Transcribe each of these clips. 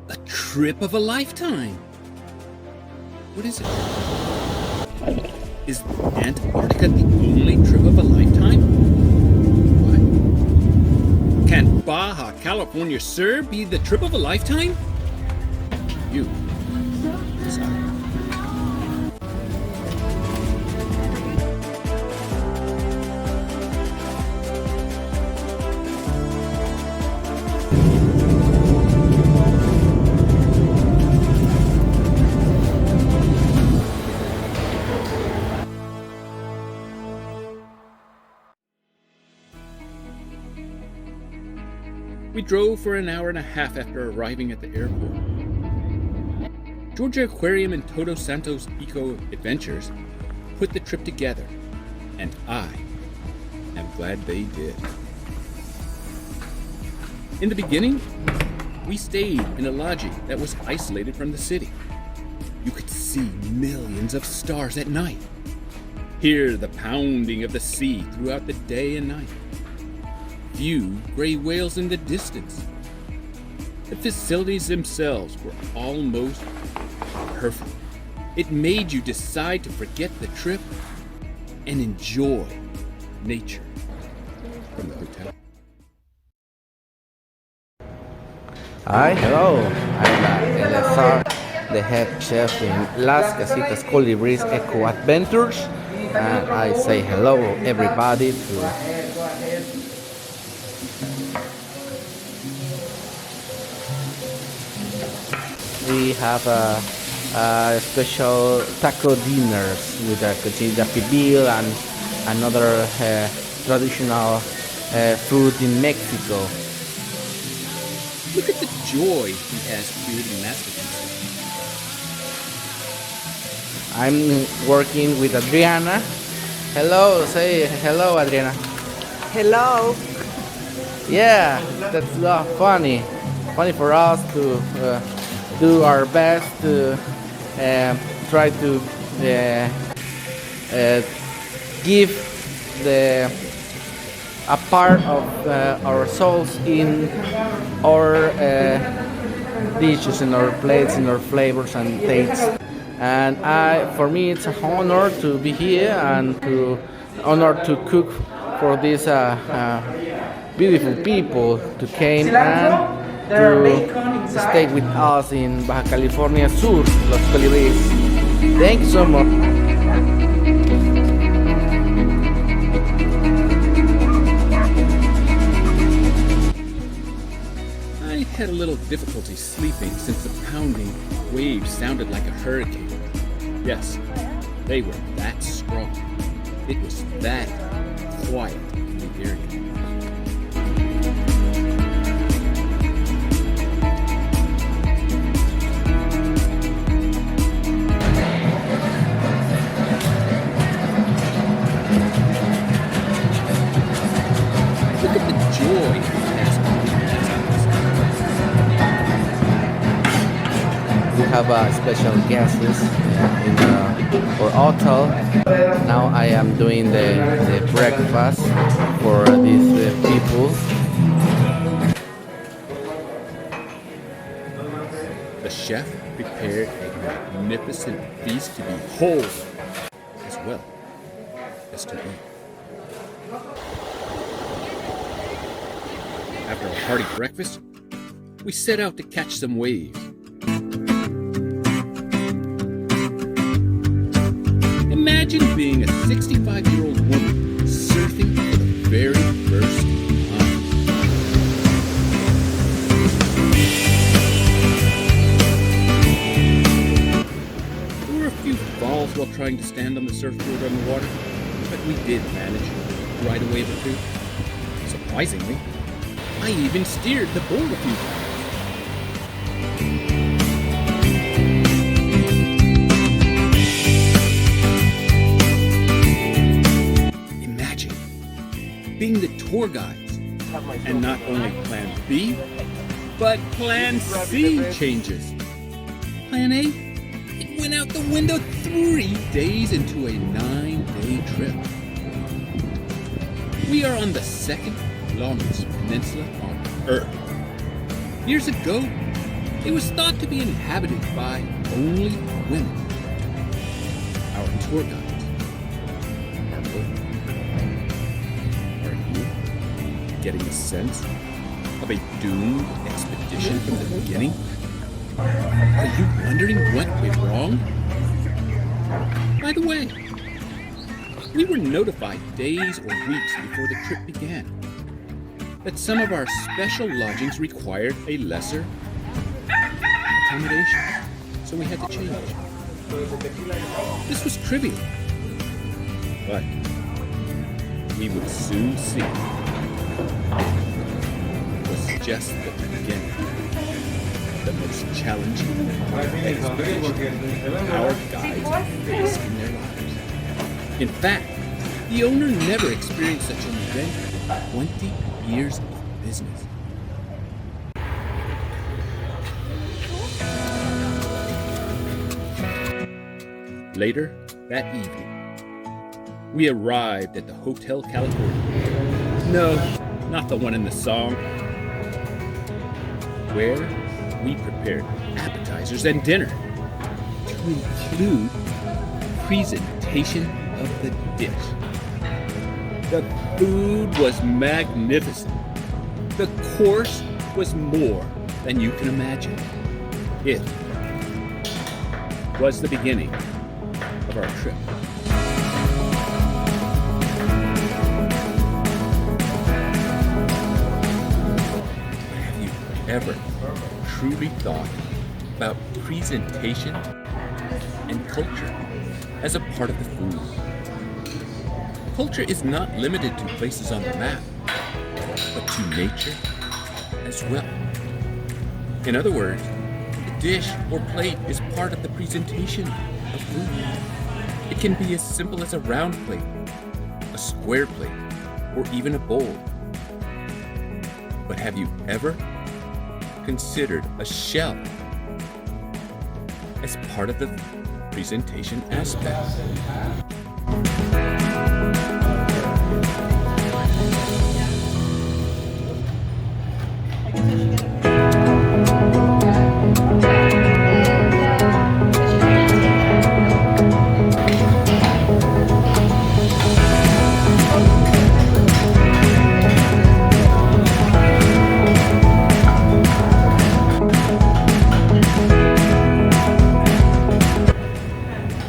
A trip of a lifetime. What is it? Is Antarctica the only trip of a lifetime? What? Can Baja, California, sir, be the trip of a lifetime? You decide. We drove for an hour and a half after arriving at the airport. Georgia Aquarium and Todos Santos Eco Adventures put the trip together, and I am glad they did. In the beginning, we stayed in a lodging that was isolated from the city. You could see millions of stars at night, hear the pounding of the sea throughout the day and night, view gray whales in the distance. The facilities themselves were almost perfect. It made you decide to forget the trip and enjoy nature from the hotel. Hi, hello. I'm Eleazar, the head chef in Las Casitas Colibris Eco Adventures, and I say hello everybody to we have a special taco dinners with a cochinita pibil and another traditional food in Mexico. Look at the joy he has creating masterpieces. I'm working with Adriana. Hello, say hello, Adriana. Hello. Yeah, that's funny. Funny for us to do our best to try to give a part of our souls in our dishes, in our plates, in our flavors and tastes. And for me, it's an honor to be here and honor to cook for these beautiful people to came and to stay with us in Baja California Sur, Los Colibris. Thank you so much. I had a little difficulty sleeping since the pounding waves sounded like a hurricane. Yes, they were that strong. It was that quiet in the area. Look at the joy he has We have a special guests in our hotel. Now I am doing the breakfast for these people. The chef prepared a magnificent feast to behold, as well as to eat. After a hearty breakfast, we set out to catch some waves. Imagine being a 65-year-old woman surfing for the very first time. There were a few falls while trying to stand on the surfboard on the water, but we did manage to ride a wave or two. Surprisingly, I even steered the board a few times. Imagine being the tour guides and not only Plan B, but Plan C changes. Plan A, it went out the window 3 days into a 9-day trip. We are on the second longest peninsula on Earth. Years ago, It was thought to be inhabited by only women. Our tour guides are women. Are you getting a sense of a doomed expedition from the beginning? Are you wondering what went wrong? By the way, we were notified days or weeks before the trip began that some of our special lodgings required a lesser accommodation, so we had to change. This was trivial, but we would soon see it was just the beginning. The most challenging expedition our guides faced in their lives. In fact, the owner never experienced such an event in 20 years of business. Later that evening, we arrived at the Hotel California. No, not the one in the song. Where we prepared appetizers and dinner to include presentation of the dish. The food was magnificent. The course was more than you can imagine. It was the beginning of our trip. Have you ever truly thought about presentation and culture as a part of the food? Culture is not limited to places on the map, but to nature as well. In other words, the dish or plate is part of the presentation of food. It can be as simple as a round plate, a square plate, or even a bowl. But have you ever considered a shell as part of the presentation aspect?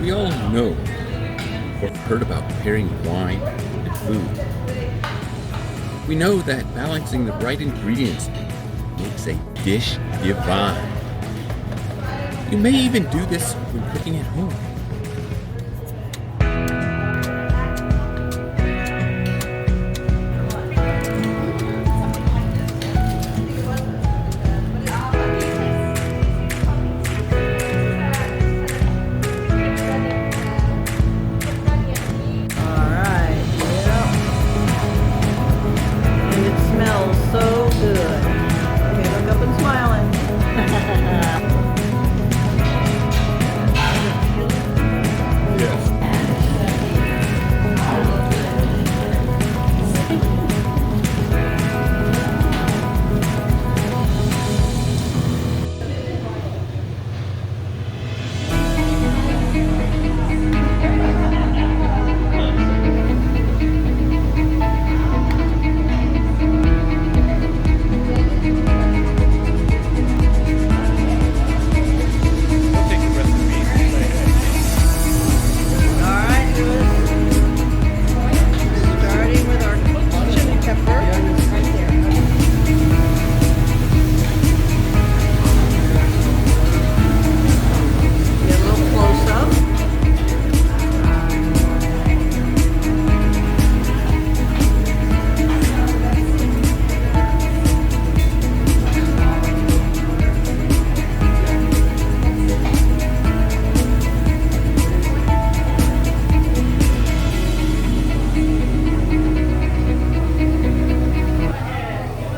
We all know or heard about pairing wine and food. We know that balancing the right ingredients makes a dish divine. You may even do this when cooking at home.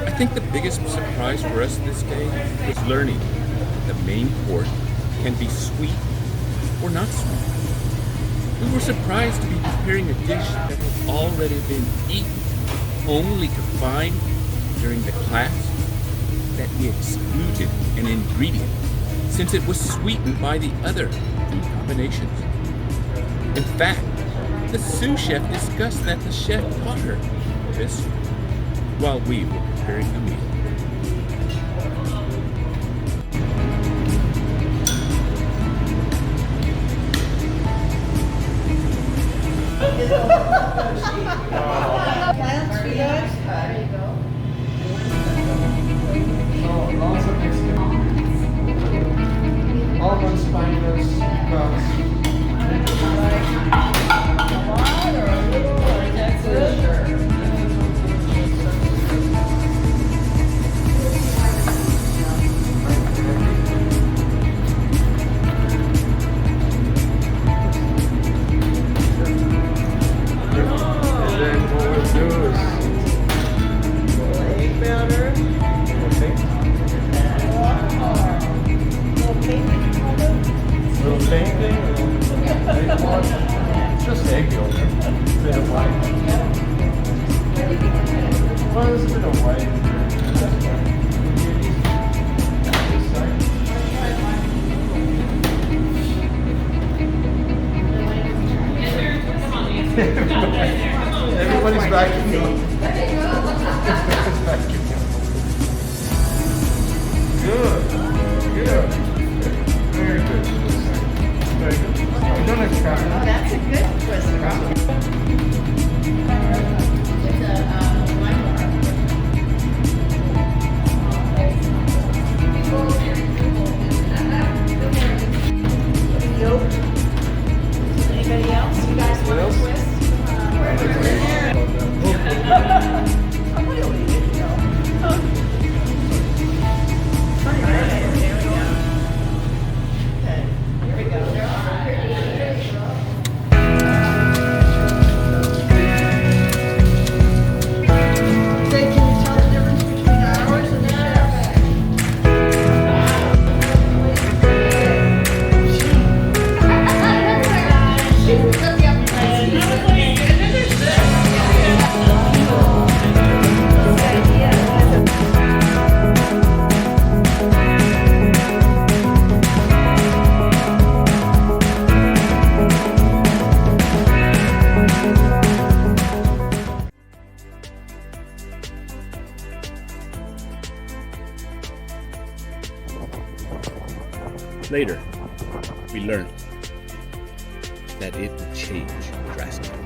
I think the biggest surprise for us this day was learning that the main course can be sweet or not sweet. We were surprised to be preparing a dish that had already been eaten, only to find during the class that we excluded an ingredient since it was sweetened by the other food combinations. In fact, the sous chef discussed that the chef taught her this while we were preparing the meal. Almond spineless nuts. Just egg yolk, a bit of white. Well, there's a bit of white. Everybody's vacuuming. Good. Good. Very good. Very good. You don't have to cry. That's a good twist, Anybody else? You guys want a twist? Later, we learned that it would change drastically.